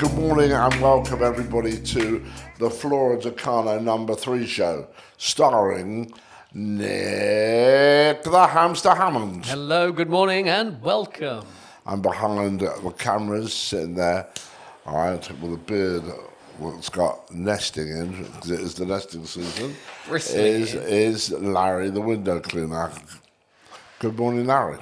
good morning and welcome everybody to the Flor de Cano No.3 show, starring Nick the Hamster Hammond. Hello, good morning and welcome. I'm behind the cameras, sitting there, all right, with a beard that's got nesting in, because it is the nesting season, is Larry, the window cleaner. Good morning, Larry.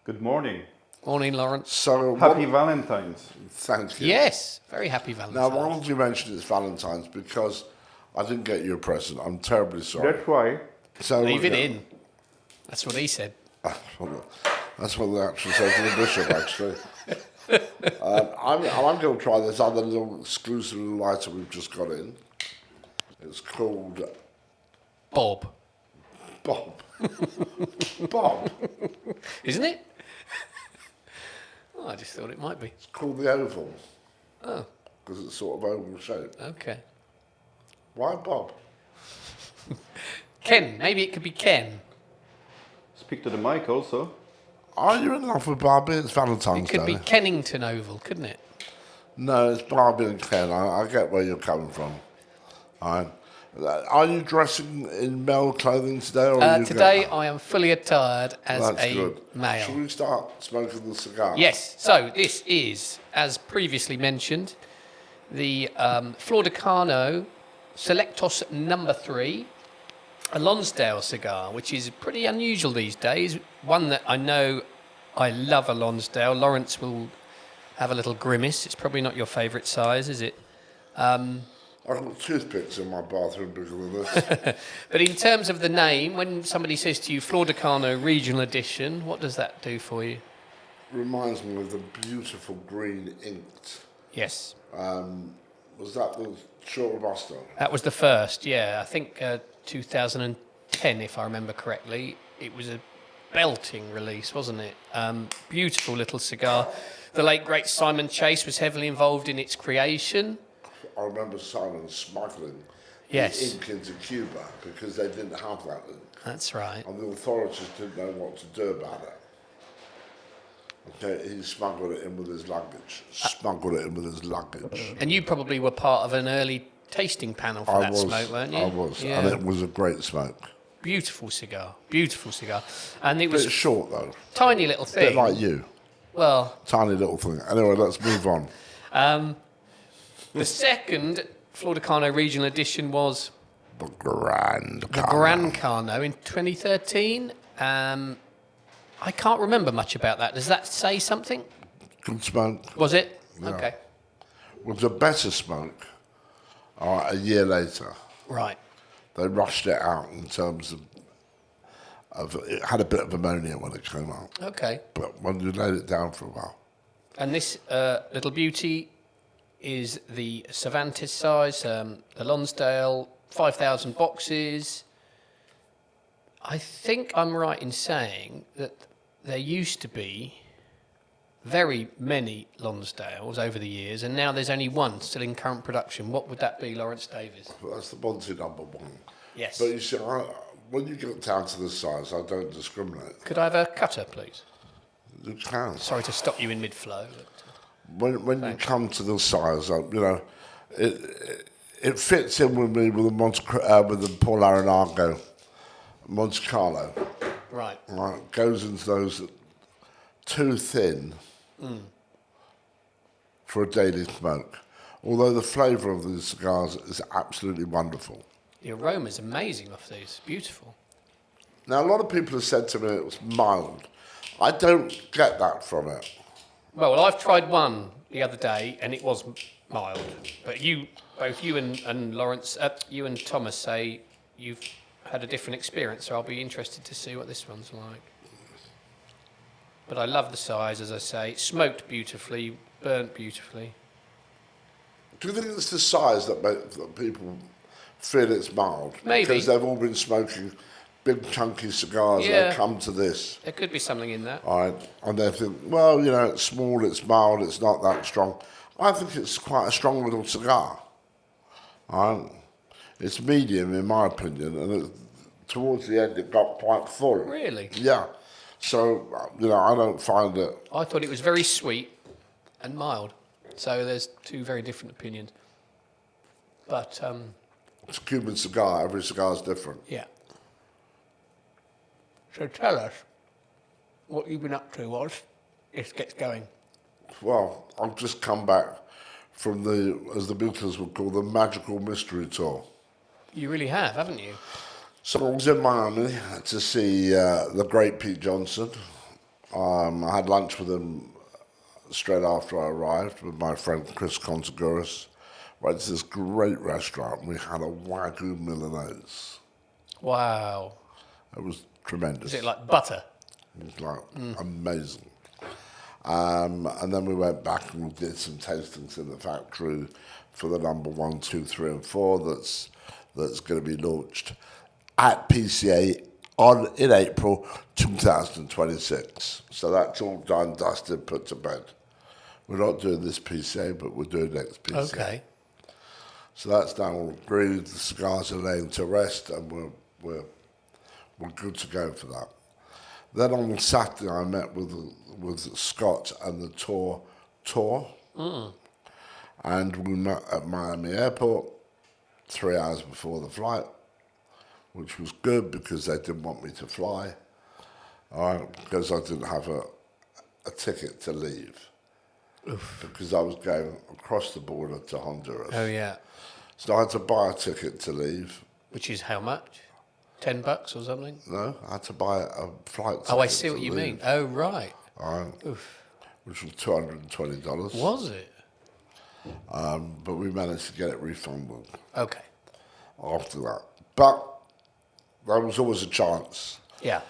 Good morning. Morning, Laurence. So, Happy Valentine's. Thank you. Yes, very happy Now, Valentine's. why don't you mention it's Valentine's? Because I didn't get you a present. I'm terribly sorry. That's why. So, Leave it in. That's what he said. That's what they actually say to the bishop, actually. I'm going to try this other little exclusive little item we've just got in. It's called Bob. Bob. Bob. Isn't it? Oh, I just thought it might be. It's called the Oval. Oh, Because it's sort of oval shaped. okay. Why Bob? Ken. Maybe it could be Ken. Speak to the mic also. Are you in love with Barbie? It's Valentine's It could Day. be Kennington Oval, couldn't it? No, it's Barbie and Ken. I get where you're coming from. All right. Are you dressing in male clothing today? Or are you Today I am fully attired as That's a good. male. Shall we start smoking the cigar? Yes, so this is, as previously mentioned, the Flor de Cano Selectos No.3, a Lonsdale cigar, which is pretty unusual these days. One that I know I love a Lonsdale. Laurence will have a little grimace. It's probably not your favourite size, is it? I've got toothpicks in my bathroom because of this. But in terms of the name, when somebody says to you Flor de Cano Regional Edition, what does that do for you? Reminds me of the beautiful green inked. Yes. Was that the Short of Boston? That was the first, yeah. I think 2010, if I remember correctly. It was a belting release, wasn't it? Beautiful little cigar. The late, great Simon Chase was heavily involved in its creation. I remember Simon smuggling Yes. the ink into Cuba because they didn't have that ink. That's right. And the authorities didn't know what to do about it. Okay, he smuggled it in with his luggage. And you probably were part of an early tasting panel for that smoke, weren't you? I was, Yeah. and it was a great smoke. Beautiful cigar. Beautiful cigar. And it was Bit short though, tiny little thing. bit like you. Well, Tiny little thing. Anyway, let's move on. the second Flor de Cano Regional Edition was The Grand the Gran Cano in 2013. I can't remember much about that. Does that say something? Good smoke. Was it? Yeah. Okay. Was a better smoke a year later. Right. They rushed it out in terms of it had a bit of ammonia when it came out. Okay. But when you laid it down for a while. And this little beauty is the Cervantes size, the Lonsdale, 5,000 boxes. I think I'm right in saying that there used to be very many Lonsdales over the years, and now there's only one still in current production. What would that be, Laurence Davis? But that's the Bonte number one. Yes. But you see, when you get down to this size, I don't discriminate. Could I have a cutter, please? You can. Sorry to stop you in mid-flow. When you come to this size, it fits in with me with the Paul Arenago Monte Carlo. Right. Right, goes into those too thin for a daily smoke. Although the flavour of these cigars is absolutely wonderful. The aroma's amazing off these. Beautiful. Now, a lot of people have said to me it was mild. I don't get that from it. Well, I've tried one the other day, and it was mild. But both you and Laurence, you and Thomas say you've had a different experience, so I'll be interested to see what this one's like. But I love the size, as I say. It smoked beautifully, burnt beautifully. Do you think it's the size that makes that people feel it's mild? Maybe. Because they've all been smoking big chunky cigars and Yeah. they come to this. There could be something in that. All right, and they think, well, it's small, it's mild, it's not that strong. I think it's quite a strong little cigar. All right? It's medium, in my opinion, and towards the end it got quite full. Really? Yeah. So, I don't find it... I thought it was very sweet and mild. So there's two very different opinions. But, It's a Cuban cigar. Every cigar is different. yeah. So tell us what you've been up to whilst this gets going. Well, I've just come back from as the Beatles would call, the Magical Mystery Tour. You really have, haven't you? So I was in Miami to see the great Pete Johnson. I had lunch with him straight after I arrived with my friend Chris Consaguras. Went to this great restaurant. We had a Wagyu Milanese. Wow. It was tremendous. Is it like butter? It was like amazing. And then we went back and we did some tastings in the factory for the number 1, 2, 3, and 4 that's going to be launched at PCA in April 2026. So that's all done, dusted, put to bed. We're not doing this PCA, but we're doing next PCA. Okay. So that's done, all agreed. The cigars are laying to rest, and we're good to go for that. Then on Saturday, I met with Scott and the tour, and we met at Miami Airport 3 hours before the flight, which was good because they didn't want me to fly, because I didn't have a ticket to leave. Oof. Because I was going across the border to Honduras. Oh, yeah. So I had to buy a ticket to leave. Which is how much? $10 or something? No, I had to buy a flight ticket. Oh, I see what you mean. Oh, right. Oof. Which was $220. Was it? But we managed to get it refunded Okay. after that. But there was always a chance. Yeah.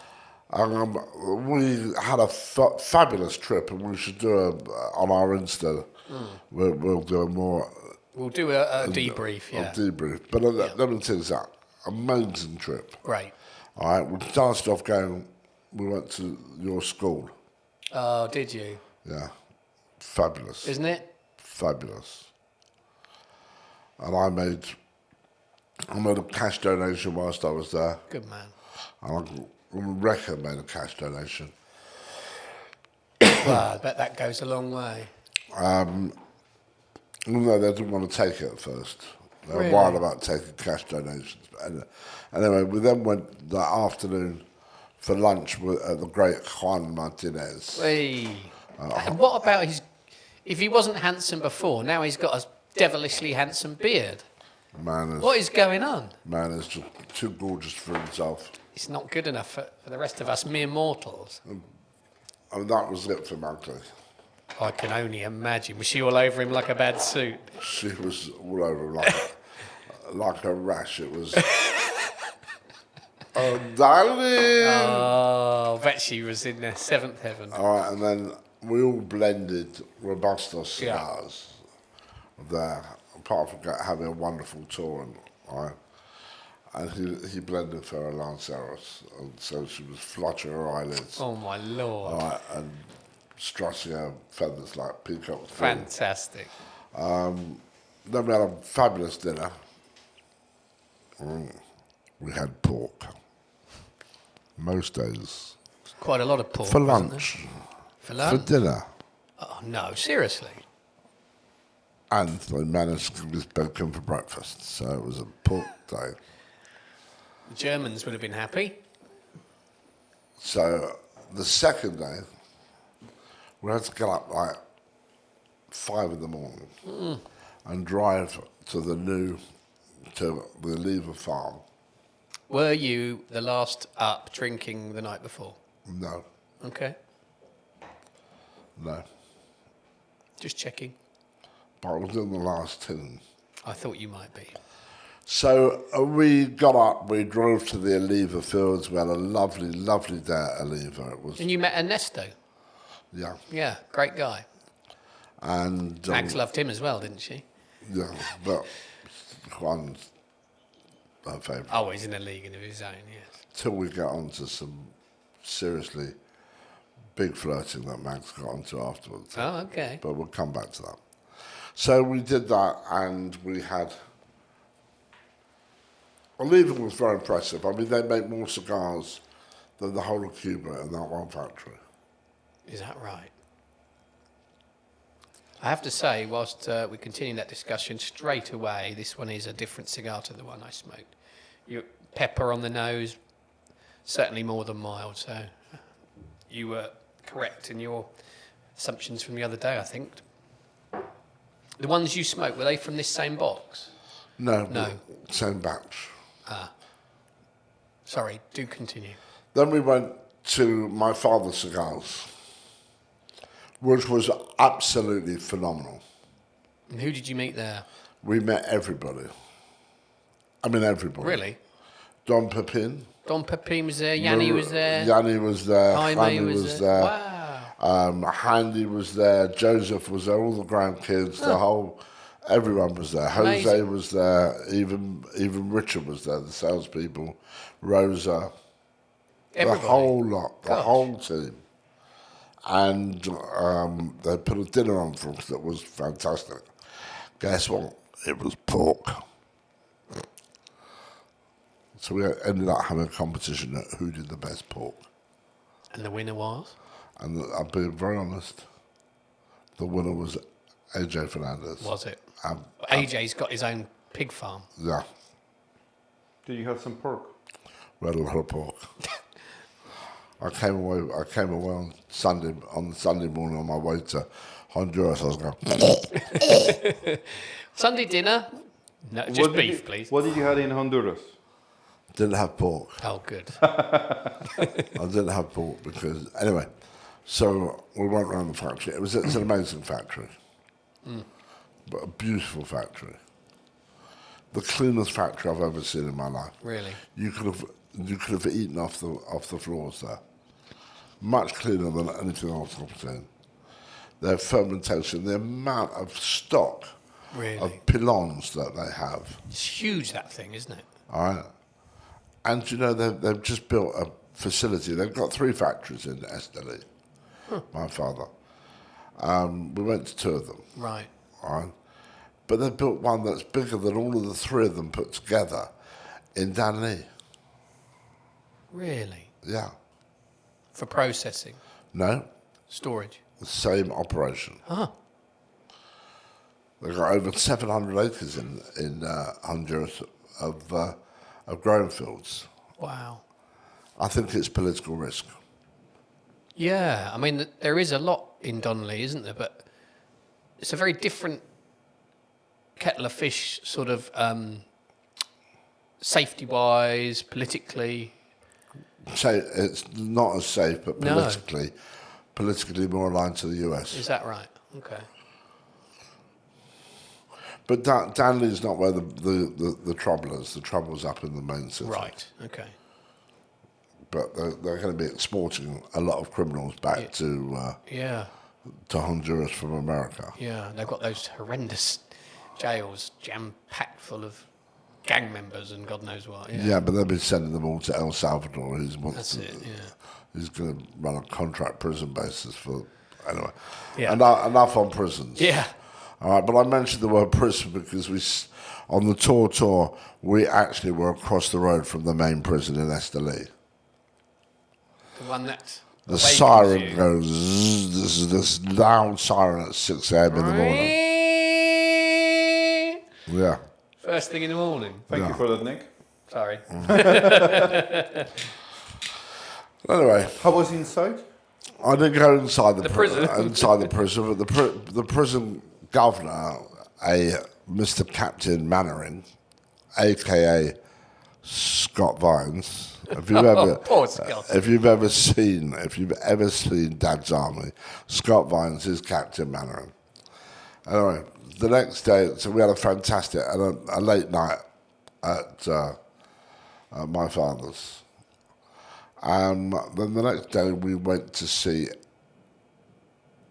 We had a fabulous trip, and we should do on our Insta. We'll do a more. We'll do a debrief, yeah. A debrief. But let me tell you that. Amazing trip. Right. All right, we started off going, we went to your school. Oh, did you? Yeah. Fabulous. Isn't it? Fabulous. And I made a cash donation whilst I was there. Good man. And Rebecca made a cash donation. Well, I bet that goes a long way. No, they didn't want to take it at first. They were Really? wild about taking cash donations. Anyway, we then went that afternoon for lunch at the great Juan Martinez. Hey. And what about if he wasn't handsome before, now he's got a devilishly handsome beard. What is going on? Man is just too gorgeous for himself. It's not good enough for the rest of us mere mortals. And that was it for Magdalene. I can only imagine. Was she all over him like a bad suit? She was all over him like a rash. It was... Oh, darling! Oh, I bet she was in the seventh heaven. All right, and then we all blended Robusto cigars there, apart from having a wonderful tour. And he blended for her Lanceros, and so she was fluttering her eyelids. Oh, my Lord. All right, and strutting her feathers like peacocks. Fantastic. Then we had a fabulous dinner. We had pork. Most days. Quite a lot of pork. For wasn't lunch. there? For lunch? For dinner. Oh, no, seriously. And they managed to give us bacon for breakfast. So it was a pork day. The Germans would have been happy. So the second day, we had to get up like 5 in the morning and drive to the Lever farm. Were you the last up drinking the night before? No, Okay. no. Just checking. But I was in the last 2. I thought you might be. So we got up, we drove to the Oliva fields. We had a lovely, lovely day at Oliva. It was, And you met Ernesto. yeah. Yeah, great guy. And Max loved him as well, didn't she? yeah, but Juan's her favourite. Oh, he's in a league of his own, yes. Till we get on to some seriously big flirting that Max got onto afterwards. Oh, okay. But we'll come back to that. So we did that, and we had... Oliva was very impressive. I mean, they make more cigars than the whole of Cuba in that one factory. Is that right? I have to say, whilst we continue that discussion, straight away, this one is a different cigar to the one I smoked. Pepper on the nose, certainly more than mild. So you were correct in your assumptions from the other day, I think. The ones you smoked, were they from this same box? No. No. Same batch. Sorry, do continue. Then we went to my father's cigars, which was absolutely phenomenal. And who did you meet there? We met everybody. I mean, everybody. Really? Don Pepin. Don Pepin was there, Yanni was there. Yanni was there. Jaime was there. Wow. Handy was there. Joseph was there. All the grandkids. Everyone was there. Amazing. Jose was there. Even Richard was there. The salespeople, Rosa, Everybody. the whole lot, the Gosh. whole team. And they put a dinner on for us that was fantastic. Guess what? It was pork. So we ended up having a competition at who did the best pork. And the winner was? And I'll be very honest, the winner was AJ Fernandez. Was it? AJ's got his own pig farm. Yeah, Did you have some pork? we had a lot of pork. I came away on Sunday morning on my way to Honduras. I was going, Sunday dinner? No, just beef, please. What did you have in Honduras? didn't have pork. Oh, good. I didn't have pork because, anyway, so we went around the factory. It's an amazing factory, but a beautiful factory. The cleanest factory I've ever seen in my life. Really? You could have eaten off the floors there. Much cleaner than anything else I've seen. Their fermentation, the amount of stock Really? of pilons that they have. It's huge, that thing, isn't it? All right. And you know, they've just built a facility. They've got 3 factories in Esteli, my father. We went to 2 of them. Right. All right. But they've built one that's bigger than all of the 3 of them put together in Danley. Really? Yeah. For processing? No, Storage? the same operation. Huh. They've got over 700 acres in Honduras of growing fields. Wow. I think it's political risk. Yeah, I mean, there is a lot in Donnelly, isn't there? But it's a very different kettle of fish, sort of safety-wise, politically. So it's not as safe, but No. politically more aligned to the US. Is that right? Okay. But Danley's not where the trouble is. The trouble's up in the main city. Right. Okay. But they're going to be exporting a lot of criminals back to Honduras from America. Yeah. They've got those horrendous jails jam-packed full of gang members and God knows what. Yeah. Yeah, but they'll be sending them all to El Salvador. That's it. Yeah. He's going to run a contract prison basis for... Anyway. Yeah. Enough on prisons. Yeah. All right, but I mentioned the word prison because on the tour, we actually were across the road from the main prison in Esteli. The one that The siren goes, zzz, this loud siren at 6 a.m. in the morning. Yeah. First thing in the morning. Thank you for that, Nick. Sorry. Anyway, How was inside? I didn't go inside the prison. Inside the prison, but the prison governor, Mr. Captain Mannering, a.k.a. Scott Vines. If you've ever seen Dad's Army, Scott Vines is Captain Mannering. Anyway, the next day, so we had a fantastic and a late night at my father's. Then the next day we went to see,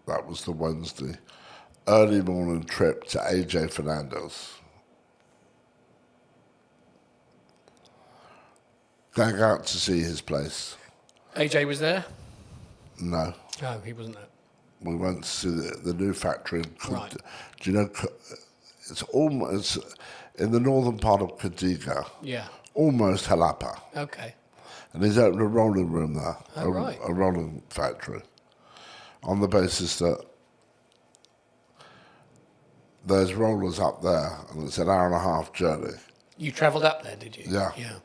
that was the Wednesday, early morning trip to AJ Fernandez. Going out to see his place. AJ was there? No. No, he wasn't there. We went to see the new factory. Right. Do you know, it's almost in the northern part of Cadiga. Yeah. Almost Jalapa. Okay. And he's opened a rolling room there. Oh, right. A rolling factory. On the basis that there's rollers up there, and it's an hour and a half journey. You travelled up there, did you? Yeah. Yeah.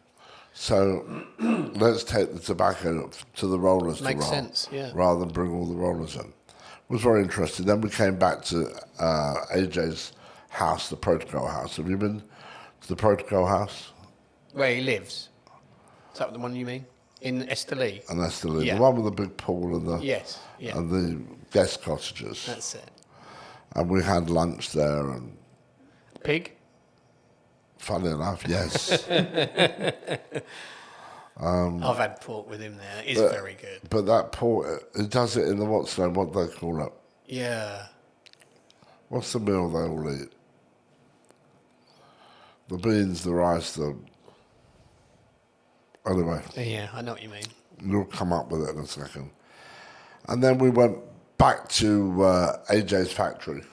So let's take the tobacco to the rollers Makes to roll, sense, yeah. rather than bring all the rollers in. It was very interesting. Then we came back to AJ's house, the Protocol house. Have you been to the Protocol house? Where he lives. Is that the one you mean? In Esteli? And that's the Yeah. one with the big pool and the Yes, yeah. and the guest cottages. That's it. And we had lunch there, and Pig? funny enough, yes. I've had pork with him there. It's very good. But that pork, it does it in the what's name, what they call it. Yeah. What's the meal they all eat? The beans, the rice, the... Anyway, Yeah, I know what you mean. you'll come up with it in a second. And then we went back to AJ's factory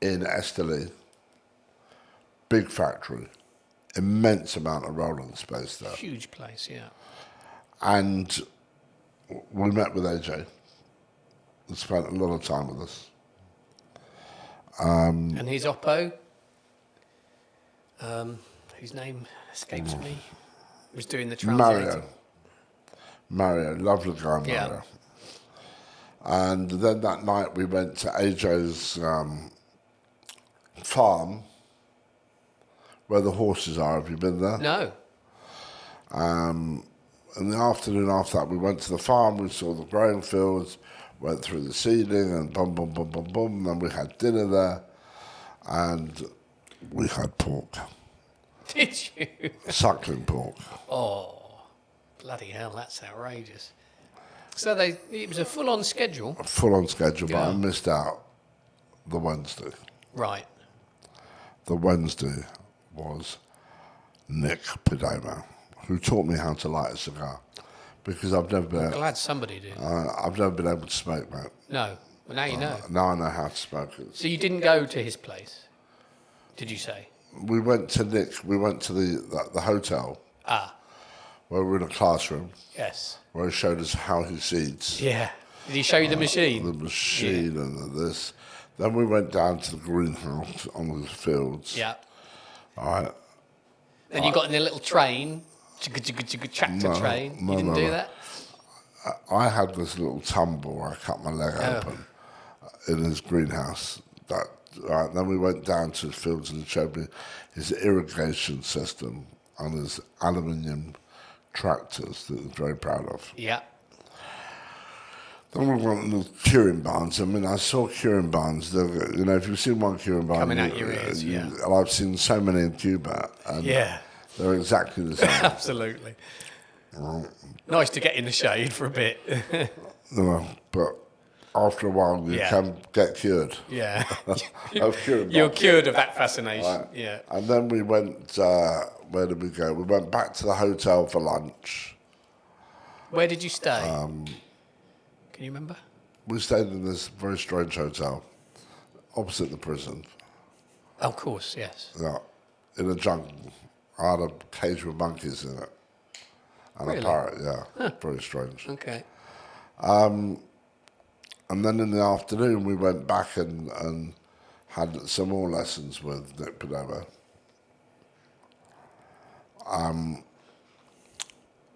in Esteli. Big factory. Immense amount of rolling space there. Huge place, yeah. And we met with AJ. He spent a lot of time with us. And his Oppo, whose name escapes me, was doing the translating. Mario, lovely guy, Mario. Yeah. And then that night we went to AJ's farm where the horses are. Have you been there? No. In the afternoon after that, we went to the farm, we saw the growing fields, went through the seeding and boom, boom, boom, boom, boom. And then we had dinner there and we had pork. Did you? Suckling pork. Oh, bloody hell, that's outrageous. So it was a full-on schedule. Full on schedule, but I Yeah. missed out the Wednesday. Right. The Wednesday was Nick Hammond, who taught me how to light a cigar, because I've never been. Glad somebody did. I've never been able to smoke, mate. No. Well, now you know. Now I know how to smoke it. So you didn't go to his place, did you say? We went to Nick. We went to the hotel Ah, where we were in a classroom yes. where he showed us how he seeds Yeah. Did he show you the machine? the machine and this. Then we went down to the greenhouse on the fields. Yeah. All right. Then you got in a little train, tractor train. You didn't do that? I had this little tumble where I cut my leg open in his greenhouse. Right, then we went down to the fields and he showed me his irrigation system and his aluminium tractors that he's very proud of. Yeah. Then we went to the curing barns. I mean, I saw curing barns. You know, if you've seen one curing barn, Coming out your ears, yeah. And I've seen so many in Cuba, and Yeah. they're exactly the same. Absolutely. Nice to get in the shade for a bit. You know, but after a while, you Yeah. can get cured. Yeah. Of curing You're barns. cured of that fascination. Right. Yeah. And then we went, where did we go? We went back to the hotel for lunch. Where did you stay? Can you remember? We stayed in this very strange hotel opposite the prison. Of course, yes. Yeah, in a jungle. I had a cage with monkeys in it. And Really? a parrot, yeah. Very strange. Okay. And then in the afternoon, we went back and had some more lessons with Nick Hammond.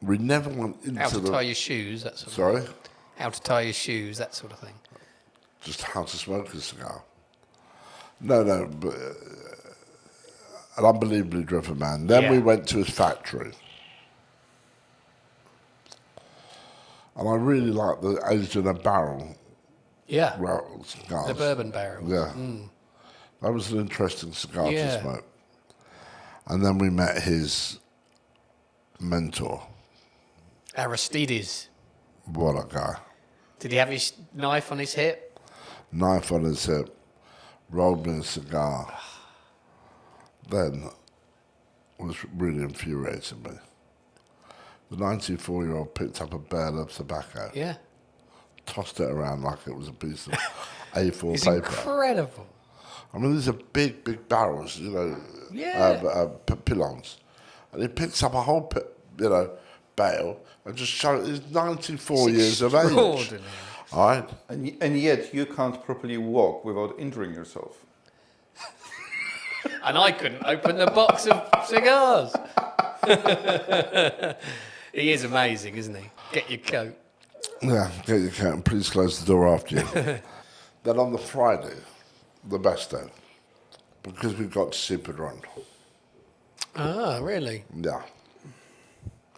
We never went into How to tie your shoes, that sort of Sorry? thing. How to tie your shoes, that sort of thing. Just how to smoke a cigar. No, but an unbelievably driven man. Then Yeah. we went to his factory. And I really liked the aged in a barrel Yeah. cigars. The bourbon barrel. Yeah. That was an interesting cigar Yeah. to smoke. And then we met his mentor. Aristides. What a guy. Did he have his knife on his hip? Knife on his hip, rolled me a cigar. Then was really infuriating me. The 94-year-old picked up a bale of tobacco, Yeah. tossed it around like it was a piece of A4 It's paper. incredible. I mean, these are big, big barrels, you know, Yeah. pilons. And he picks up a whole, bale and just shows he's 94 years of age. Extraordinary. All right? And yet you can't properly walk without injuring yourself. and I couldn't open the box of cigars. He is amazing, isn't he? Get your coat. Yeah, get your coat and please close the door after you. Then on the Friday, the best day, because we got to super run. Ah, really? Yeah.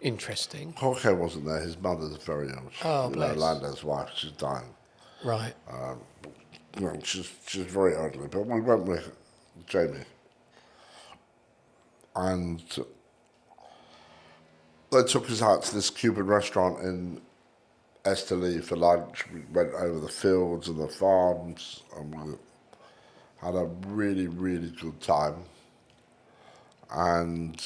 Interesting. Jorge wasn't there. His mother's very ill. Oh, bless. Lando's wife, she's dying. Right. She's very elderly. But we went with Jamie. And they took us out to this Cuban restaurant in Esteli for lunch. We went over the fields and the farms, and we had a really, really good time. And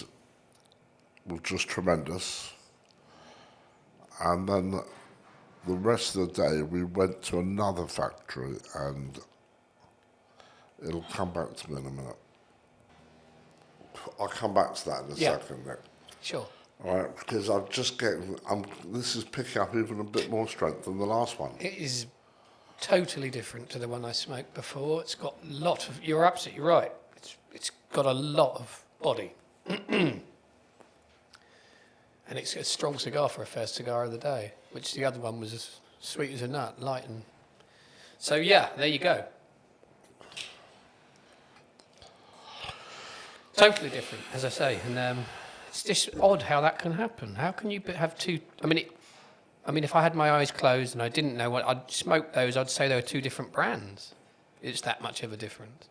it was just tremendous. And then the rest of the day, we went to another factory, and it'll come back to me in a minute. I'll come back to that in a second, Nick. Sure. All right, because I'm just getting, this is picking up even a bit more strength than the last one. It is totally different to the one I smoked before. It's got a lot of, you're absolutely right. It's got a lot of body. And it's a strong cigar for a first cigar of the day, which the other one was as sweet as a nut, light and... So yeah, there you go. Totally different, as I say, and it's just odd how that can happen. How can you have two? I mean, if I had my eyes closed and I didn't know what I'd smoke those, I'd say they were two different brands. It's that much of a difference.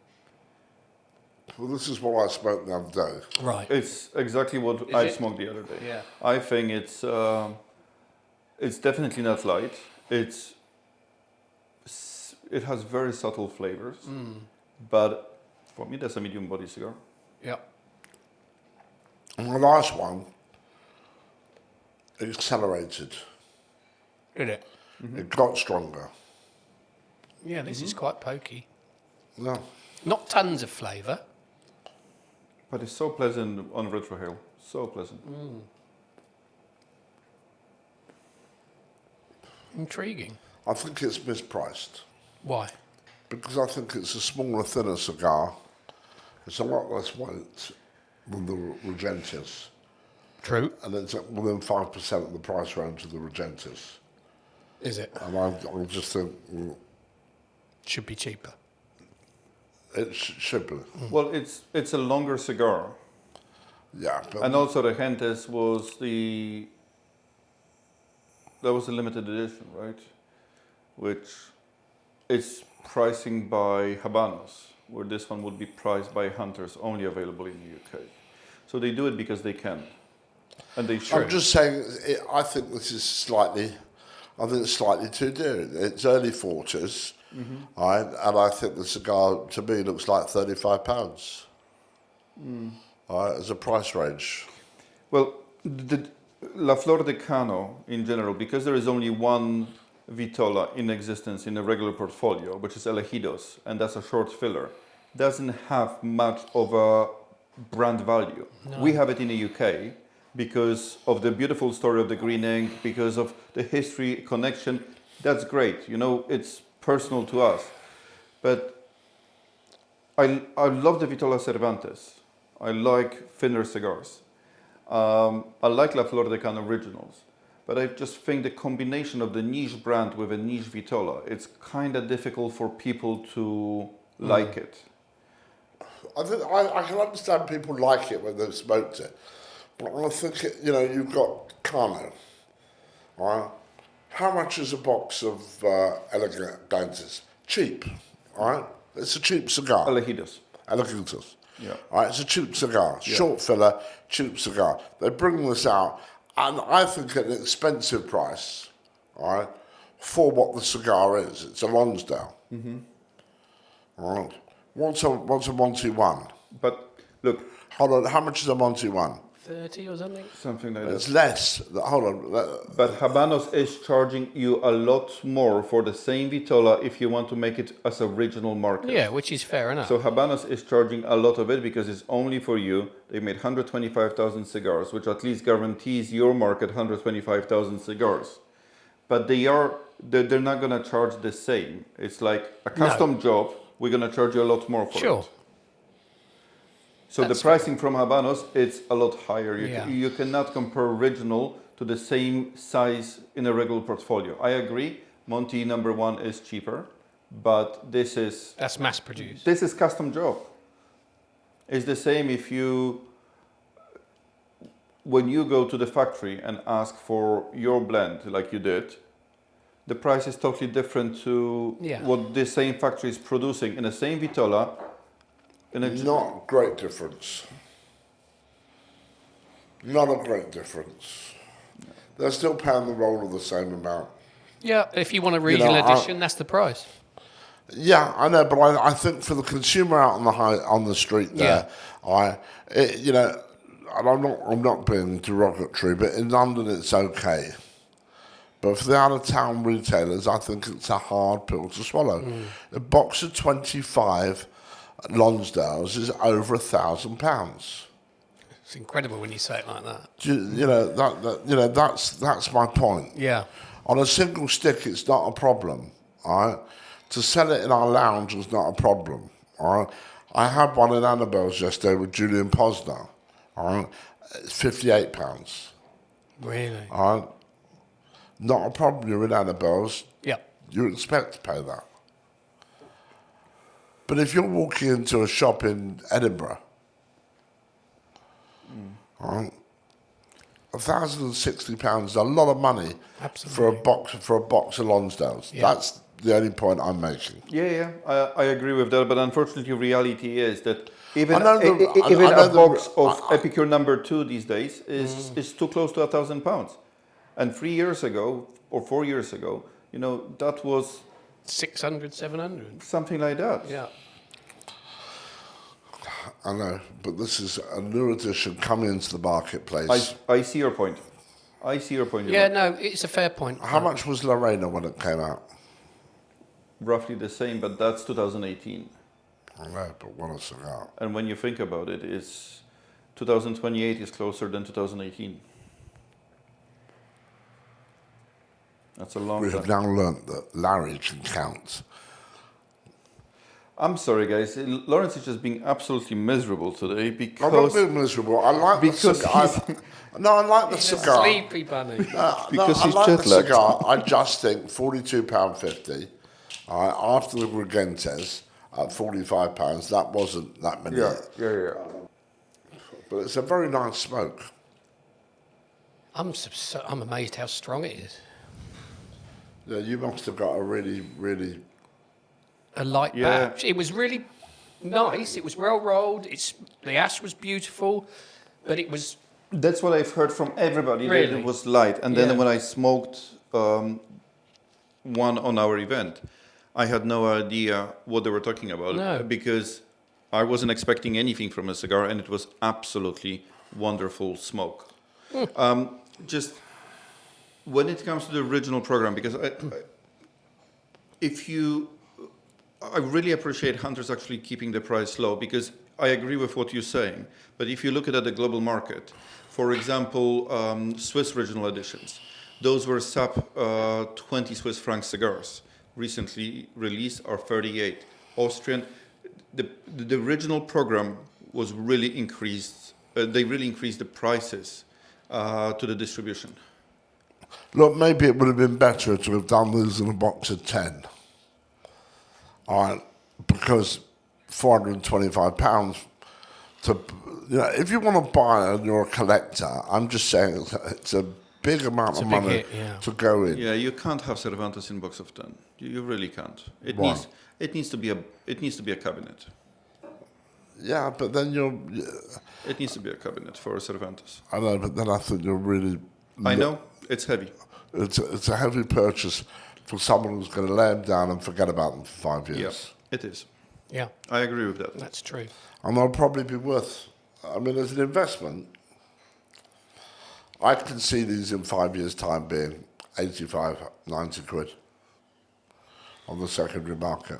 Well, this is what I smoked the other day. Right. It's exactly what I smoked the other day. Yeah. I think it's definitely not light. It has very subtle flavors, but for me, that's a medium body cigar. Yeah. And the last one, it accelerated. Did it? It got stronger. Yeah, this is quite pokey. No. Not tons of flavour. But it's so pleasant on retrohale. So pleasant. Intriguing. I think it's mispriced. Why? Because I think it's a smaller, thinner cigar. It's a lot less weight than the Regentis. True. And it's within 5% of the price range of the Regentis. Is it? And I just think Should be cheaper. it should be. Well, it's a longer cigar. Yeah. But And also the Gentes that was a limited edition, right? Which is pricing by Habanos, where this one would be priced by Hunters, only available in the UK. So they do it because they can. And they should. I'm just saying, I think this is slightly too dear. It's early 40s, right? And I think the cigar, to me, looks like £35. Right, as a price range. Well, La Flor de Cano, in general, because there is only one Vitola in existence in a regular portfolio, which is Elegidos, and that's a short filler, doesn't have much of a brand value. No. We have it in the UK because of the beautiful story of the green ink, because of the history connection. That's great, it's personal to us. But I love the Vitola Cervantes. I like thinner cigars. I like La Flor de Cano originals. But I just think the combination of the niche brand with a niche Vitola, it's kind of difficult for people to like it. I can understand people like it when they've smoked it. But I think, you've got Cano, right? How much is a box of Elegantes? Cheap, right? It's a cheap cigar. Elegidos. Elegantes. Yeah. Right, it's a cheap cigar. Short filler, cheap cigar. They bring this out, and I think at an expensive price, all right, for what the cigar is. It's a Lonsdale. All right. What's a Monty 1? But look, Hold on, how much is a Monty 1? 30 or something? something like It's that. less. Hold on. But Habanos is charging you a lot more for the same Vitola if you want to make it as a regional market. Yeah, which is fair enough. So Habanos is charging a lot of it because it's only for you. They made 125,000 cigars, which at least guarantees your market 125,000 cigars. But they're not going to charge the same. It's like a custom job. We're going to charge you a lot more for it. Sure. So the pricing from Habanos, it's a lot higher. Yeah. You cannot compare original to the same size in a regular portfolio. I agree, Monty #1 is cheaper, but that's mass produced. This is custom job. It's the same if when you go to the factory and ask for your blend like you did, the price is totally different to what the same factory is producing in the same vitola. Not great difference. Not a great difference. They're still paying the roller the same amount. Yeah, if you want a regional edition, that's the price. Yeah, I know, but I think for the consumer out on the street there, I'm not being derogatory, but in London it's okay. But for the out-of-town retailers, I think it's a hard pill to swallow. A box of 25 Lonsdales is over £1,000. It's incredible when you say it like that. That's my point. Yeah. On a single stick, it's not a problem. All right, to sell it in our lounge is not a problem. All right, I had one in Annabelle's yesterday with Julian Posner. All right, it's £58. Really? All right, not a problem. You're in Annabelle's. Yeah. You expect to pay that. But if you're walking into a shop in Edinburgh, all right, £1,060 is a lot of money. Absolutely. for a box of Lonsdales. Yeah. That's the only point I'm making. Yeah, I agree with that. But unfortunately, reality is that even I know a box of Epicure #2 these days is too close to £1,000. And 3 years ago or 4 years ago, that was 600, 700. something like that. Yeah. I know, but this is a new edition coming into the marketplace. I see your point. Yeah, no, it's a fair point. How much was Lorena when it came out? Roughly the same, but that's 2018. I know, but what a cigar. And when you think about it, 2028 is closer than 2018. That's a long We time. have now learnt that Larry can count. I'm sorry, guys. Laurence is just being absolutely miserable today because... I'm not being miserable. I like the cigar. No, I like the He's cigar. a sleepy bunny. Because I he's like the jet-lagged. cigar. I just think £42.50. After the Regentes at £45, that wasn't that many. Yeah. But it's a very nice smoke. I'm amazed how strong it is. Yeah, you must have got a really, really... A light batch. It was really nice. It was well rolled. The ash was beautiful, but it was... That's what I've heard from everybody, Really? that it was light. And then when I smoked one on our event, I had no idea what they were talking about. No. Because I wasn't expecting anything from a cigar, and it was absolutely wonderful smoke. Just when it comes to the original program, because I really appreciate Hunter's actually keeping the price low, because I agree with what you're saying. But if you look at the global market, for example, Swiss original editions, those were sub 20 Swiss franc cigars. Recently released are 38. Austrian, the original program was really increased. They really increased the prices to the distribution. Look, maybe it would have been better to have done these in a box of 10. All right, because £425 if you want to buy and you're a collector, I'm just saying it's a big amount of money to go in. Yeah, you can't have Cervantes in box of 10. You really can't. Why? It needs to be a cabinet. Yeah, but then It needs to be a cabinet for Cervantes. I know, but then I think you're really... I know, it's heavy. It's a heavy purchase for someone who's going to lay them down and forget about them for 5 years. Yeah, it is. Yeah. I agree with that. That's true. And they'll probably be worth... as an investment, I can see these in 5 years' time being 85, 90 quid on the secondary market.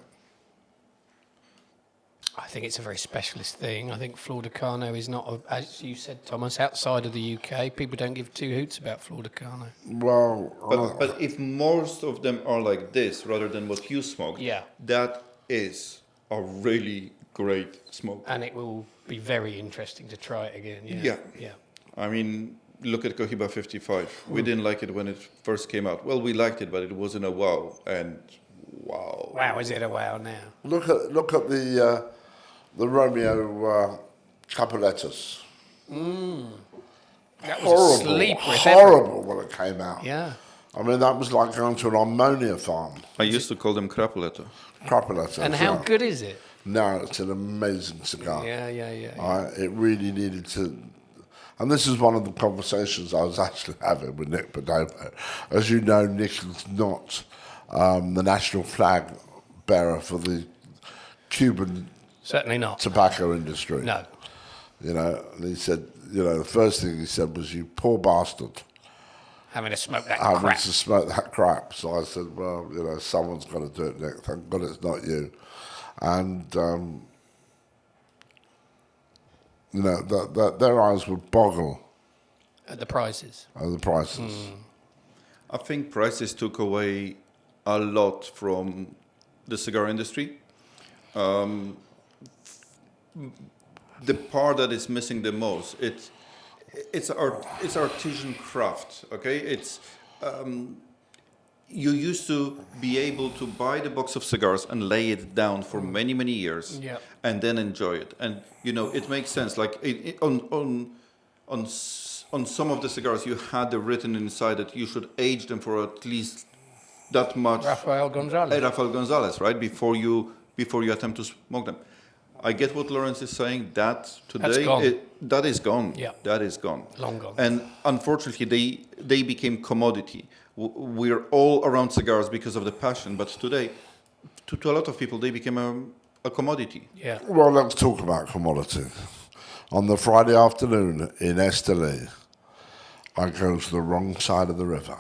I think it's a very specialist thing. I think Flor de Cano is not, as you said, Thomas, outside of the UK. People don't give two hoots about Flor de Cano. Well... But if most of them are like this, rather than what you smoked, that is a really great smoke. And it will be very interesting to try it again. Yeah. I mean, look at Cohiba 55. We didn't like it when it first came out. Well, we liked it, but it wasn't a wow. And wow. Wow, is it a wow now? Look at the Romeo Capolettas. That was a sleeper. Horrible when it came out. Yeah. I mean, that was like going to an ammonia farm. I used to call them crapoletta. Capolettas. And how good is it? No, it's an amazing cigar. Yeah. It really needed to. And this is one of the conversations I was actually having with Nick Perdomo. As you know, Nick is not the national flag bearer for the Cuban Certainly not. tobacco industry. No. You know, and he said, the first thing he said was, "You poor bastard, Having to smoke that having crap. to smoke that crap." So I said, "Well, someone's got to do it, Nick. Thank God it's not you." And their eyes would boggle At the prices. at the prices. I think prices took away a lot from the cigar industry. The part that is missing the most, it's artisan craft. Okay, it's you used to be able to buy the box of cigars and lay it down for many years, Yeah. and then enjoy it. And it makes sense. Like on some of the cigars, you had the written inside that you should age them for at least that much. Rafael Gonzalez. Rafael Gonzalez, right? Before you attempt to smoke them. I get what Laurence is saying. That today, gone. that is gone. Yeah. That is gone. Long gone. And unfortunately, they became commodity. We're all around cigars because of the passion, but today, to a lot of people, they became a commodity. Yeah. Well, let's talk about commodity. On the Friday afternoon in Esteli, I go to the wrong side of the river,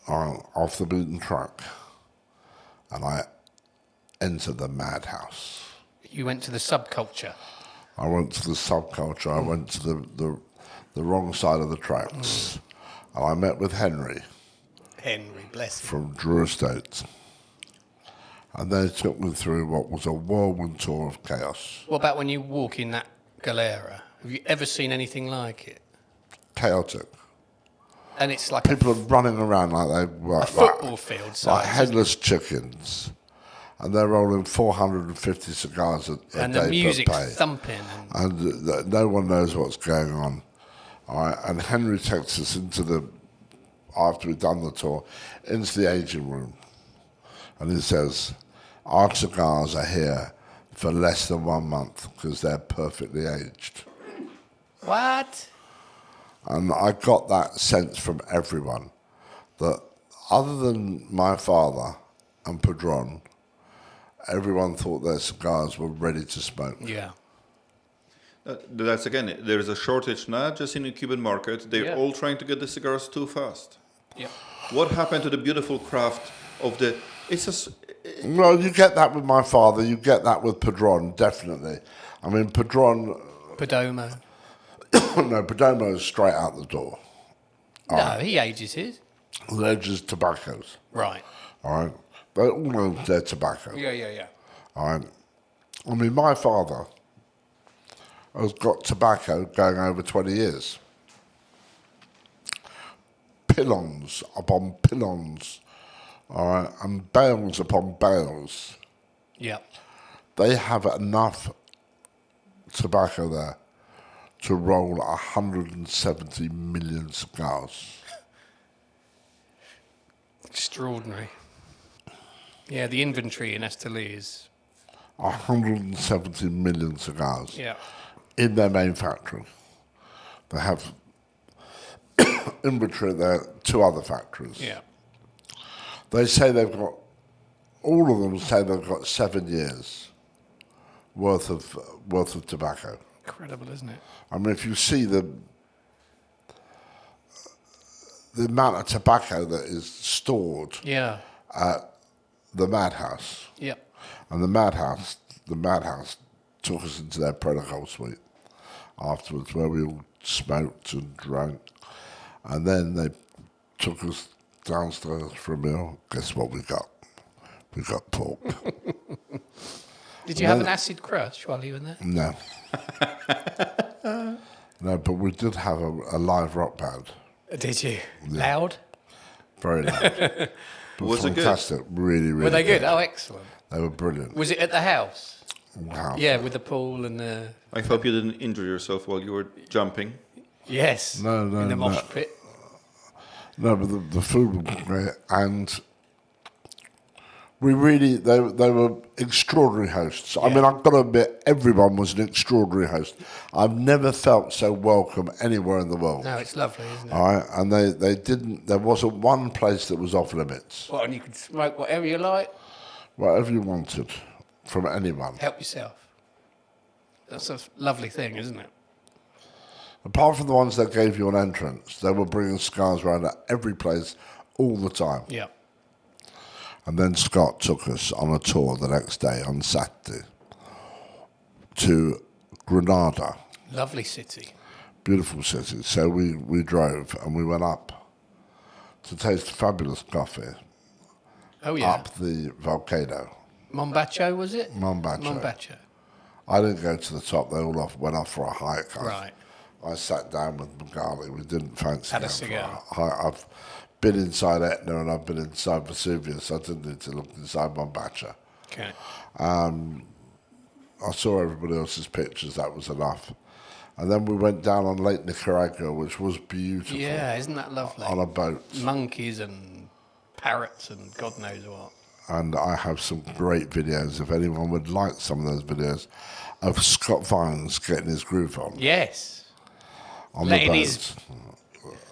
off the beaten track, and I enter the madhouse. You went to the subculture. I went to the subculture. I went to the wrong side of the tracks, and I met with Henry Henry, bless him. from Drew Estate, and they took me through what was a whirlwind tour of chaos. What about when you walk in that galera? Have you ever seen anything like it? Chaotic. And it's like People are running around like they were a football field size. like headless chickens, and they're rolling 450 cigars a And day the music per pay. thumping. And no one knows what's going on. All right, and Henry takes us after we've done the tour, into the aging room, and he says, "Our cigars are here for less than 1 month because they're perfectly aged." What? And I got that sense from everyone that other than my father and Padron, everyone thought their cigars were ready to smoke. Yeah. That's again, there's a shortage not just in the Cuban market. They're all trying to get the cigars too fast. Yeah. What happened to the beautiful craft of the? Well, you get that with my father. You get that with Padron, definitely. I mean, Padron. Perdomo. No, Perdomo is straight out the door. No, he ages his. They're just tobaccos. Right. All right. They all know they're tobacco. Yeah. All right. I mean, my father has got tobacco going over 20 years. Pillons upon pillons, all right, and bales upon bales. Yeah. They have enough tobacco there to roll 170 million cigars. Extraordinary. Yeah, the inventory in Esteli is... 170 million cigars. Yeah. In their main factory. They have inventory at their 2 other factories. Yeah. They say they've got, all of them say they've got 7 years worth of tobacco. Incredible, isn't it? I mean, if you see the amount of tobacco that is stored Yeah. at the madhouse, Yeah. and the madhouse took us into their protocol suite afterwards, where we all smoked and drank, and then they took us downstairs for a meal. Guess what we got? We got pork. Did you have an acid crush while you were there? No. No, but we did have a live rock band. Did you? Loud? Very loud. Was it good? Fantastic. Really, really Were they good? Oh, excellent. They were brilliant. Was it at the house? Wow. Yeah, with the pool and the... I hope you didn't injure yourself while you were jumping. Yes. No, in the mosh pit. No, but the food was great, and we really, they were extraordinary hosts. I mean, I've got to admit, everyone was an extraordinary host. I've never felt so welcome anywhere in the world. No, it's lovely, isn't it? All right, and they didn't, there wasn't one place that was off limits. Well, and you could smoke whatever you like. Whatever you wanted from anyone. Help yourself. That's a lovely thing, isn't it? Apart from the ones that gave you an entrance, they were bringing cigars around at every place all the time. Yeah. And then Scott took us on a tour the next day, on Saturday, to Granada. Lovely city. Beautiful city. So we drove and we went up to taste fabulous coffee Oh, yeah. up the volcano. Mombacho, was it? Mombacho. Mombacho. I didn't go to the top. They all went off for a hike. Right. I sat down with Magali. We didn't fancy Had a going cigar. for a hike. I've been inside Etna and I've been inside Vesuvius. I didn't need to look inside Mombacho. Okay. I saw everybody else's pictures. That was enough. And then we went down on Lake Nicaragua, which was beautiful. Yeah, isn't that lovely? On a boat. Monkeys and parrots and God knows what. And I have some great videos, if anyone would like some of those videos, of Scott Vines getting his groove on. Yes. On Letting the boat. his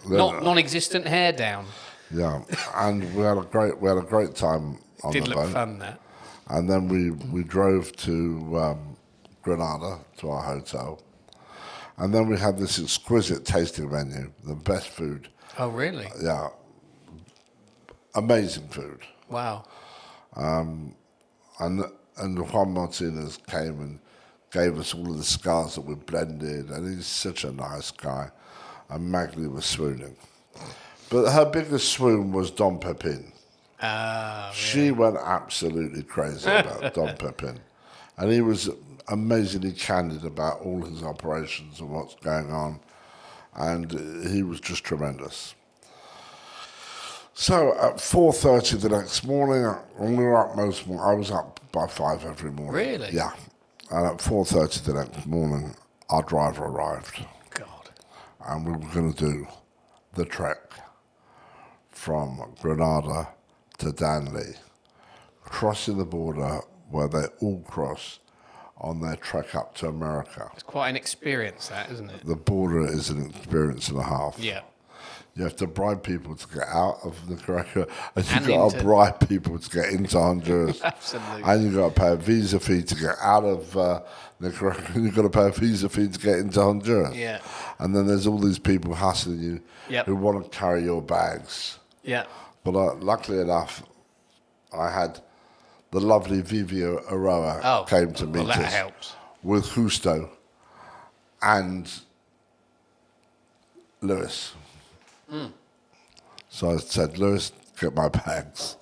non-existent hair down. Yeah, and we had a great time on Did the look boat. fun, that. And then we drove to Granada, to our hotel. And then we had this exquisite tasting menu, the best food. Oh, really? Yeah. Amazing food. Wow. And Juan Martinez came and gave us all of the cigars that we blended, and he's such a nice guy. And Magli was swooning. But her biggest swoon was Don Pepin. Ah, She went absolutely crazy about Don Pepin. And he was amazingly candid about all his operations and what's going on. And he was just tremendous. So at 4:30 the next morning, when we were up most morning, I was up by 5 every morning. Really? Yeah. And at 4:30 the next morning, our driver arrived. God. And we were going to do the trek from Granada to Danley, crossing the border where they all cross on their trek up to America. It's quite an experience, that, isn't it? The border is an experience and a half. Yeah. You have to bribe people to get out of Nicaragua, and And you've got to into- bribe people to get into Honduras. Absolutely. And you've got to pay a visa fee to get out of Nicaragua, and you've got to pay a visa fee to get into Honduras. Yeah. And then there's all these people hassling you Yep. who want to carry your bags. Yeah. But luckily enough, I had the lovely Vivio Aroa Oh, came to meet well, that us helps. with Justo and Lewis. So I said, Lewis, get my bags.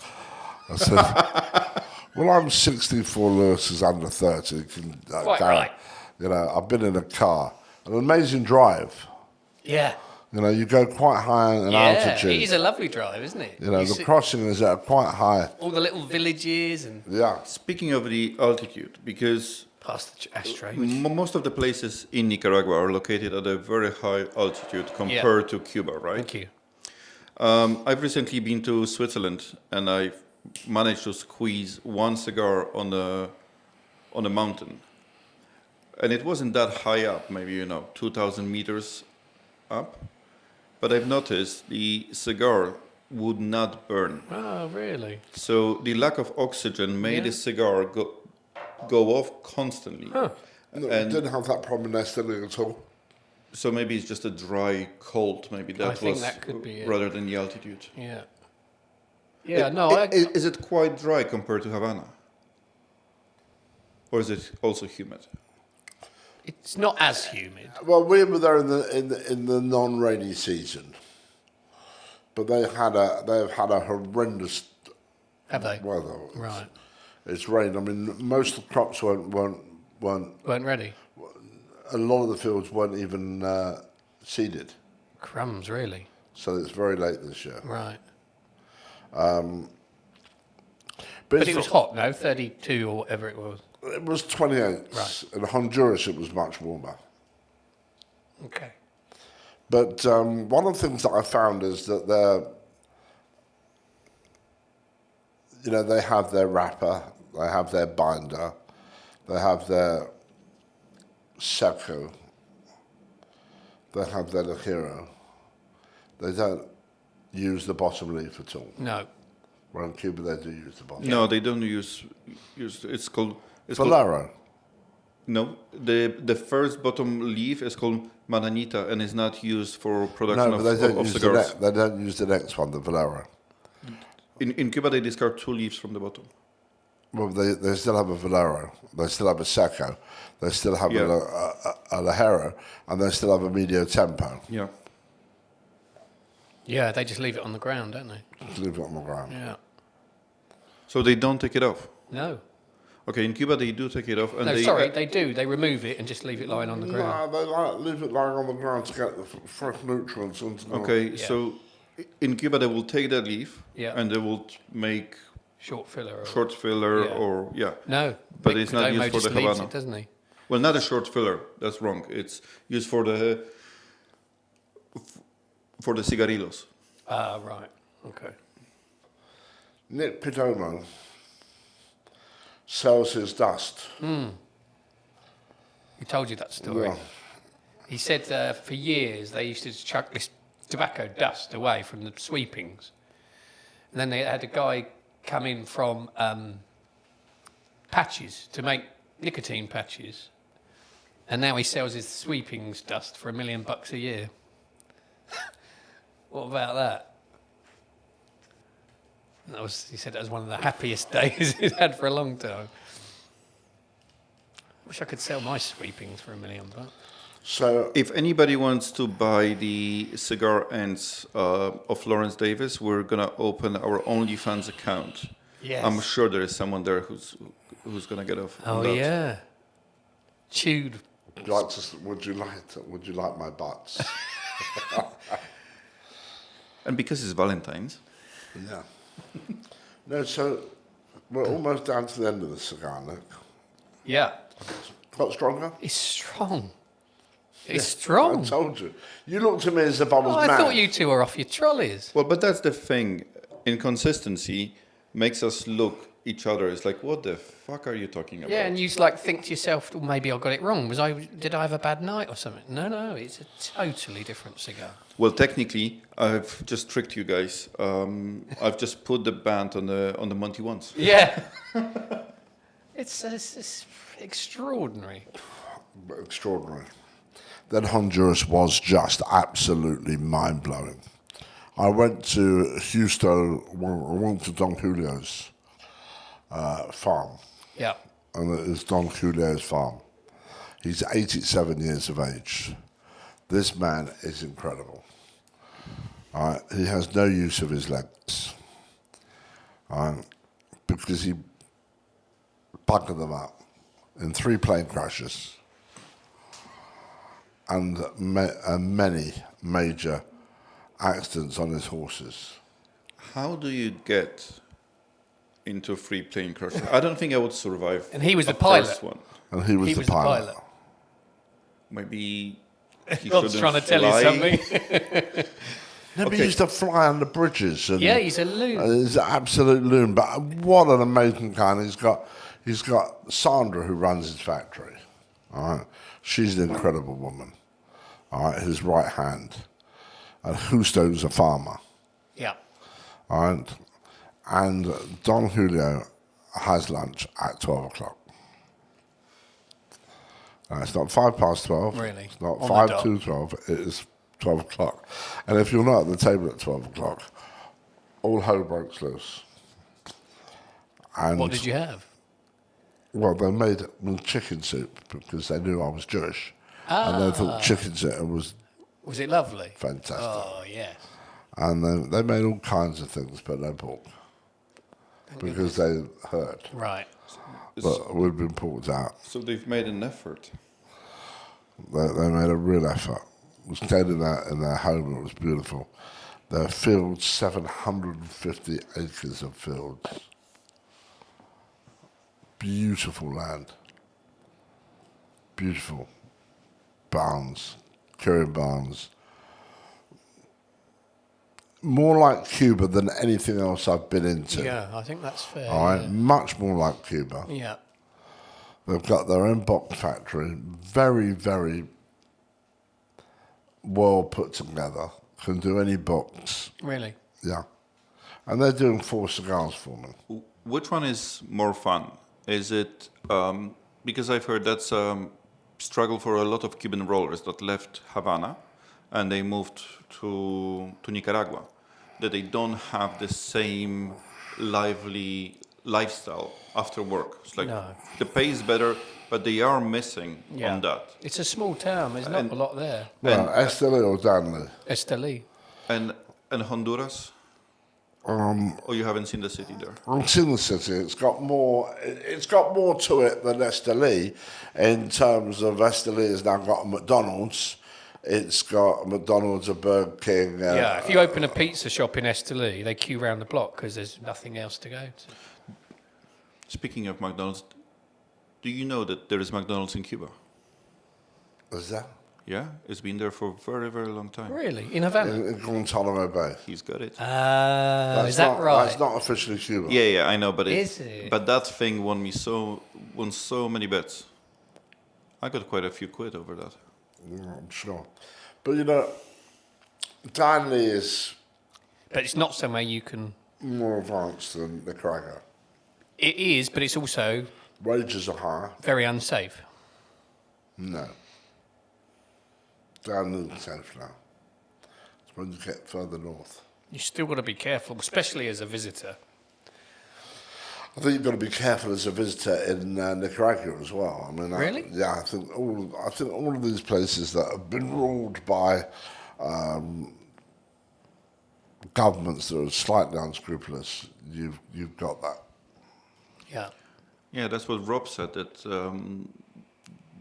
I said, well, I'm 64, Lewis is under 30. Can, Quite right. You know, I've been in a car. An amazing drive. Yeah. You know, you go quite high in altitude. It is a lovely drive, isn't it? You know, You the see crossing is at quite high. all the little villages and Yeah. Speaking of the altitude, because past the ashtray. most of the places in Nicaragua are located at a very high altitude compared to Cuba, right? Thank you. I've recently been to Switzerland, and I managed to squeeze one cigar on a mountain, and it wasn't that high up, maybe 2,000 meters up, but I've noticed the cigar would not burn. Oh, really? So the lack of oxygen made the cigar go off constantly. Huh. No, And- didn't have that problem in Esteli at all. So maybe it's just a dry cold. Maybe that think was that could be it. rather than the altitude. Yeah. Yeah, no, Is it quite dry compared to Havana? Or is it also humid? it's not as humid. Well, we were there in the non-rainy season, but they've had a horrendous Have they? weather. Right. It's rained. I mean, most of the crops weren't ready. a lot of the fields weren't even seeded. Crumbs, really? So it's very late this year. Right. But it was hot, no? 32 or whatever it was. It was 28. Right. In Honduras, it was much warmer. Okay. But one of the things that I found is that they have their wrapper, they have their binder, they have their seco, they have their ligero. They don't use the bottom leaf at all. No. Well, in Cuba, they do use the bottom. No, they don't use. It's called. Valero. No, the first bottom leaf is called Mananita and is not used for production of cigars. They don't use the next one, the Valero. In Cuba, they discard 2 leaves from the bottom. Well, they still have a Valero, they still have a Seco, they still have a Ligero, and they still have a Medio Tempo. Yeah. Yeah, they just leave it on the ground, don't they? Just leave it on the ground. Yeah. So they don't take it off? No. Okay, in Cuba they do take it off. And they do. They remove it and just leave it lying on the ground. No, they leave it lying on the ground to get the fresh nutrients into the Okay, so in Cuba they will take that leaf and they will make short filler or No, but it's not used for the Havana. It, doesn't he? Well, not a short filler. That's wrong. It's used for the cigarillos. Ah, right. Okay. Nick Perdomo sells his dust. He told you that story. Yeah. He said for years they used to chuck this tobacco dust away from the sweepings. And then they had a guy come in from patches to make nicotine patches. And now he sells his sweepings dust for $1 million a year. What about that? He said that was one of the happiest days he's had for a long time. Wish I could sell my sweepings for $1 million. So, if anybody wants to buy the cigar ends of Laurence Davis, we're gonna open our OnlyFans account. Yes. I'm sure there is someone there who's gonna get off. Oh yeah, chewed. would you like my butts? And because it's Valentine's. Yeah. No, so we're almost down to the end of the cigar, Nick. Yeah. Got stronger? It's strong. It's strong. I told you. You looked at me as if I was mad. I thought you two were off your trolleys. Well, but that's the thing. Inconsistency makes us look each other. It's like, what the fuck are you talking about? Yeah, and you think to yourself, well, maybe I got it wrong. Did I have a bad night or something? No, it's a totally different cigar. Well, technically, I've just tricked you guys. I've just put the band on the Monty ones. Yeah. It's extraordinary. Extraordinary. Then Honduras was just absolutely mind-blowing. I went to Houston, I went to Don Julio's farm. Yeah. And it is Don Julio's farm. He's 87 years of age. This man is incredible. He has no use of his legs. Because he buckled them up in 3 plane crashes and many major accidents on his horses. How do you get into 3 plane crashes? I don't think I would survive. And he was the pilot. First one. And he was the pilot. Maybe he God's trying to tell you something. No, but he used to fly under bridges. And yeah, he's a loon. He's an absolute loon. But what an amazing guy. He's got Sandra, who runs his factory. All right, she's an incredible woman. All right, his right hand. And Justo's a farmer. Yeah. All right, and Don Julio has lunch at 12 o'clock. It's not 12:05. Really? It's not On 5 the dot. to 12. It is 12 o'clock. And if you're not at the table at 12 o'clock, all hell breaks loose. And What did you have? well, they made me chicken soup because they knew I was Jewish. And they thought chicken soup was it lovely? fantastic. Oh, yeah. And they made all kinds of things, but no pork. Because they hurt. Right. but we've been pulled out. So they've made an effort. They made a real effort. We stayed in their home. It was beautiful. Their fields, 750 acres of fields. Beautiful land. Beautiful. Barns, curing barns. More like Cuba than anything else I've been into. Yeah, I think that's fair. All right, yeah. much more like Cuba. Yeah. They've got their own box factory, very, very well put together. Can do any box. Really? Yeah. And they're doing 4 cigars for me. Which one is more fun? Is it because I've heard that's a struggle for a lot of Cuban rollers that left Havana and they moved to Nicaragua, that they don't have the same lively lifestyle after work. It's like No. the pay is better, but they are missing on that. It's a small town. There's not a lot there. Well, Esteli or Danley? Esteli. And Honduras? Or you haven't seen the city there? I've seen the city. It's got more to it than Esteli in terms of Esteli has now got a McDonald's. It's got a McDonald's, a Burger King. Yeah, if you open a pizza shop in Esteli, they queue round the block because there's nothing else to go to. Speaking of McDonald's, do you know that there is McDonald's in Cuba? Is that? Yeah, it's been there for a very, very long time. Really? In Havana? In Guantanamo Bay. He's got it. Is that right? That's not officially Cuba. Yeah, I know, but Is it? But that thing won so many bets. I got quite a few quid over that. Yeah, I'm sure. But you know, Danley is But it's not somewhere you can... more advanced than Nicaragua. It is, but it's also Wages are higher. very unsafe. No. Danley is safe now. It's when you get further north. You still got to be careful, especially as a visitor. I think you've got to be careful as a visitor in Nicaragua as well. I mean, Really? I think all of these places that have been ruled by governments that are slightly unscrupulous, you've got that. Yeah. Yeah, that's what Rob said, that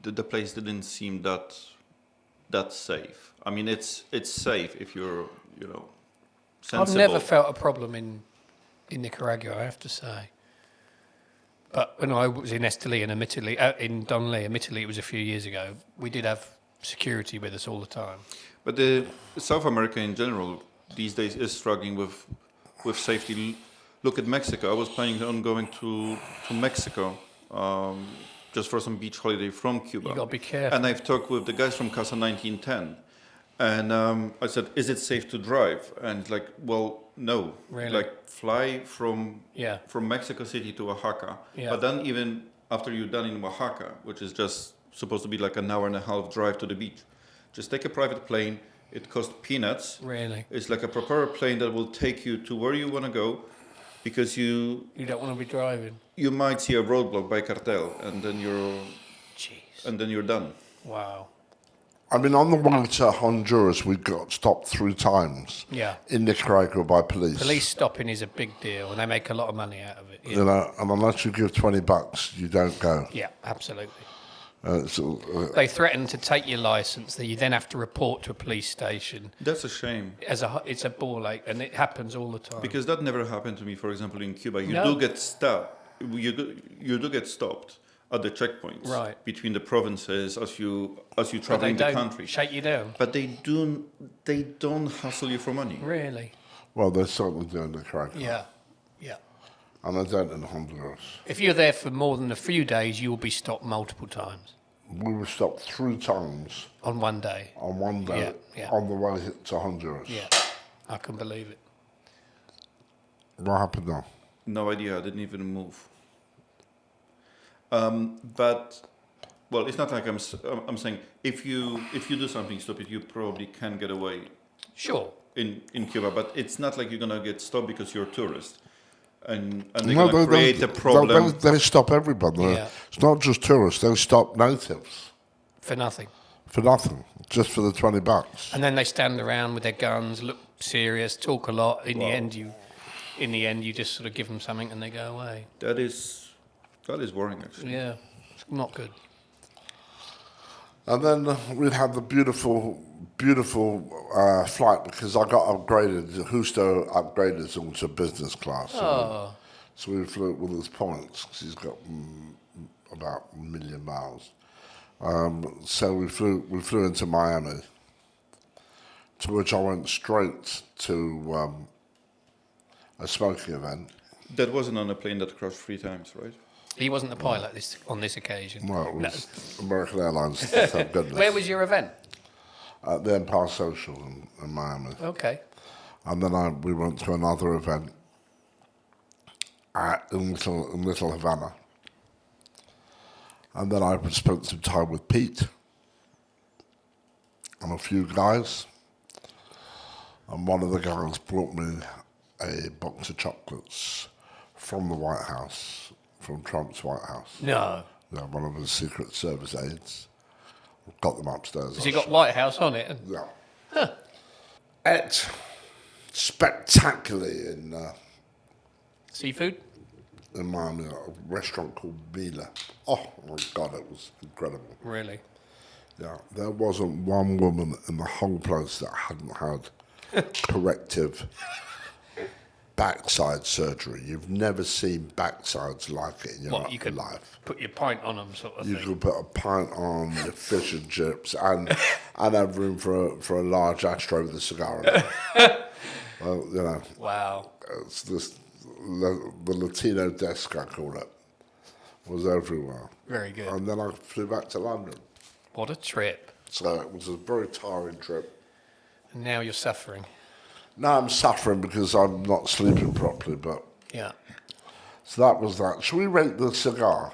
the place didn't seem that safe. I mean, it's safe if you're, sensible. I've never felt a problem in Nicaragua, I have to say. But when I was in Esteli and admittedly, in Donley, admittedly it was a few years ago, we did have security with us all the time. But South America in general these days is struggling with safety. Look at Mexico. I was planning on going to Mexico just for some beach holiday from Cuba. You got to be careful. And I've talked with the guys from Casa 1910. And I said, is it safe to drive? And it's like, well, no. Really? Like, fly from Mexico City to Oaxaca. Yeah. But then even after you're done in Oaxaca, which is just supposed to be like an hour and a half drive to the beach, just take a private plane. It costs peanuts. Really? It's like a proper plane that will take you to where you want to go, because you don't want to be driving. You might see a roadblock by cartel, and then you're done. Wow. I mean, on the way to Honduras, we got stopped 3 times. Yeah. In Nicaragua by police. Police stopping is a big deal, and they make a lot of money out of it. Yeah. You know, and unless you give $20, you don't go. Yeah, absolutely. So, They threaten to take your license that you then have to report to a police station. That's a shame. It's a ball ache, and it happens all the time. Because that never happened to me, for example, in Cuba. You No. do get stopped. You do get stopped at the checkpoints between the provinces as you travel in the country. Shake you down. But they don't hustle you for money. Really? well, they certainly do in Nicaragua. Yeah. Yeah. And they don't in Honduras. If you're there for more than a few days, you will be stopped multiple times. We were stopped 3 times On one day. on one day Yeah. on the way to Honduras. Yeah. I can believe it. What happened now? No idea. I didn't even move. But well, it's not like I'm saying if you do something stupid, you probably can get away. Sure. In Cuba, but it's not like you're gonna get stopped because you're a tourist, and they're gonna create a problem. They stop everybody. Yeah. It's not just tourists. They stop natives For nothing. for nothing, just for the $20. And then they stand around with their guns, look serious, talk a lot. In the end, you just sort of give them something and they go away. That is That is worrying, actually. Yeah, it's not good. And then we had the beautiful flight because I got upgraded. Justo upgraded us onto business class. Oh, So we flew with his points because he's got about 1 million miles. So we flew into Miami, to which I went straight to a smoking event. That wasn't on a plane that crashed 3 times, right? he wasn't the pilot on this occasion. Well, it was American Airlines, thank goodness. Where was your event? At the Empire Social in Miami. Okay. And then we went to another event in Little Havana. And then I spent some time with Pete and a few guys. And one of the guys brought me a box of chocolates from the White House, from Trump's White House. No. Yeah, one of his Secret Service aides. Got them upstairs. Has he got White House on it? Yeah. Huh. Ate spectacularly Seafood? in Miami, a restaurant called Mila. Oh my God, it was incredible. Really? Yeah, there wasn't one woman in the whole place that hadn't had corrective backside surgery. You've never seen backsides like it in your You could life. put your pint on them, sort of You thing. could put a pint on your fish and chips and have room for a large ashtray with a cigar in it. Well, you know, Wow. it's this, the Latino desk, I call it, was everywhere. Very good. And then I flew back to London. What a trip. So it was a very tiring trip. And now you're suffering. Now I'm suffering because I'm not sleeping properly, but Yeah. so that was that. Should we rate the cigar?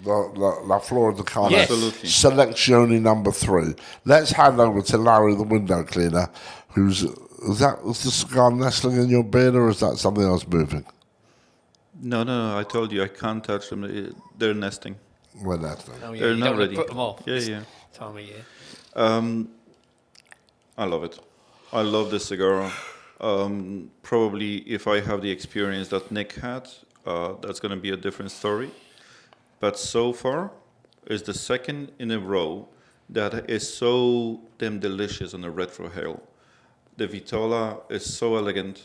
The La Flor de Cano Yes. Absolutely. Selezione No.3. Let's hand over to Larry, the window cleaner, is the cigar nestling in your beard or is that something else moving? No, I told you I can't touch them. They're nesting. Well, nestling. Oh, yeah. They're You not don't want ready. to put them off. Yeah, this yeah. time of year. I love it. I love this cigar. Probably if I have the experience that Nick had, that's going to be a different story. But so far, it's the second in a row that is so damn delicious on a retrohale. The Vitola is so elegant.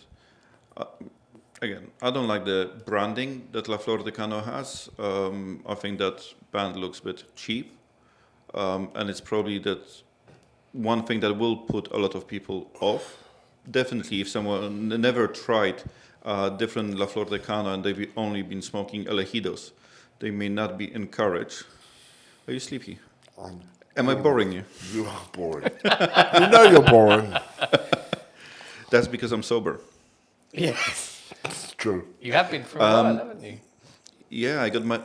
Again, I don't like the branding that La Flor de Cano has. I think that band looks a bit cheap. And it's probably that one thing that will put a lot of people off. Definitely, if someone never tried different La Flor de Cano and they've only been smoking elegidos, they may not be encouraged. Are you sleepy? Am I boring you? You are boring. You know you're boring. That's because I'm sober. Yes. It's true. You have been for a while, haven't you? Yeah, I got my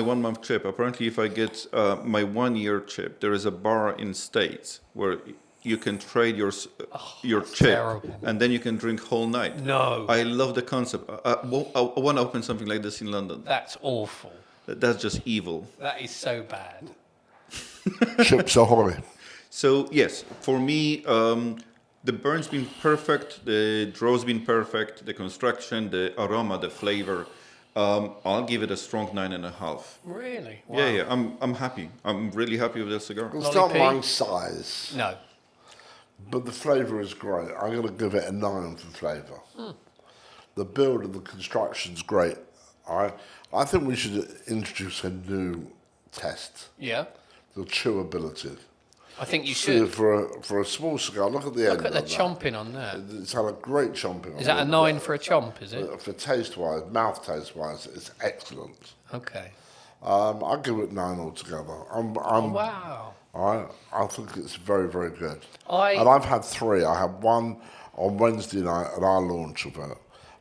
1 month chip. Apparently, if I get my 1 year chip, there is a bar in States where you can trade your chip, terrible. and then you can drink whole night. No. I love the concept. I want to open something like this in London. That's awful. That's just evil. That is so bad. Chips Ahoy. So yes, for me, the burn's been perfect, the draw's been perfect, the construction, the aroma, the flavor. I'll give it a strong 9.5. Really? Wow. Yeah, I'm happy. I'm really happy with this cigar. It's Lolly not P? my size, No. but the flavour is great. I'm going to give it a 9 for flavour. The build and the construction's great. I think we should introduce a new test, Yeah. the chewability. I think you See, should. for a small cigar, look at the end. Look at the of that. chomping on that. It's had a great chomping. Is that a 9 for a chomp, is it? For taste-wise, mouth taste-wise, it's excellent. Okay. I'll give it 9 altogether. Wow. I think it's very, very good. I- And I've had 3. I had one on Wednesday night at our launch of it.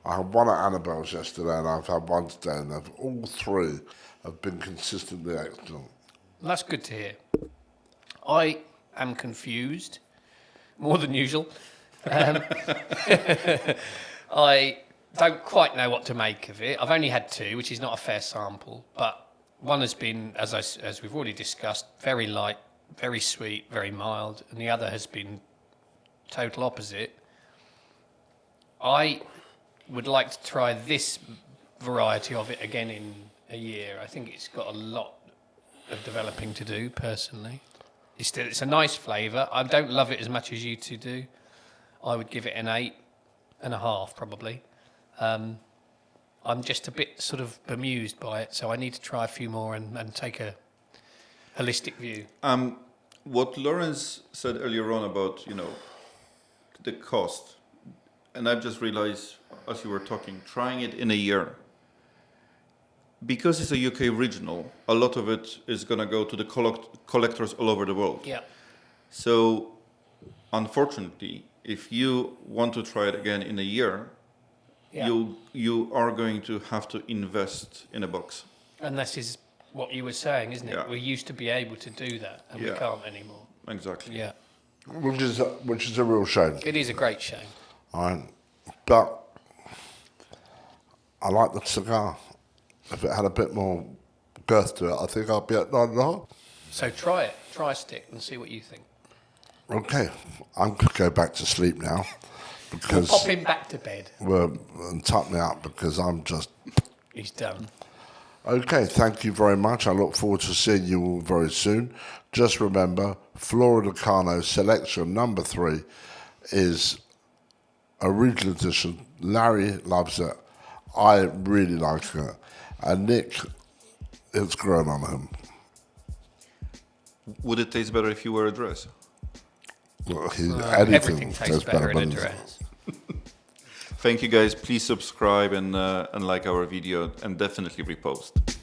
I had one at Annabelle's yesterday, and I've had one today, and all 3 have been consistently excellent. That's good to hear. I am confused, more than usual. I don't quite know what to make of it. I've only had 2, which is not a fair sample, but one has been, as we've already discussed, very light, very sweet, very mild, and the other has been total opposite. I would like to try this variety of it again a year. I think it's got a lot of developing to do, personally. It's a nice flavour. I don't love it as much as you two do. I would give it an 8.5, probably. I'm just a bit sort of bemused by it, so I need to try a few more and take a holistic view. What Laurence said earlier on about, the cost, and I've just realized as you were talking, trying it in a year, because it's a UK regional, a lot of it is going to go to the collectors all over the world. Yeah. So, unfortunately, if you want to try it again in a year, you are going to have to invest in a box. And this is what you were saying, isn't it? Yeah. We used to be able to do that, and we can't anymore. Exactly. Yeah. Which is a real shame. It is a great shame. But I like the cigar. If it had a bit more girth to it, I think I'd be at 9.5. So try it. Try a stick and see what you think. Okay, I'm going to go back to sleep now because Pop him back to bed. and tuck me up because I'm just... He's done. Okay, thank you very much. I look forward to seeing you all very soon. Just remember, Flor de Cano Selection No.3 is a regional edition. Larry loves it. I really like it. And Nick, it's grown on him. Would it taste better if you wear a dress? Well, Everything tastes better in a dress. Thank you guys. Please subscribe and like our video and definitely repost.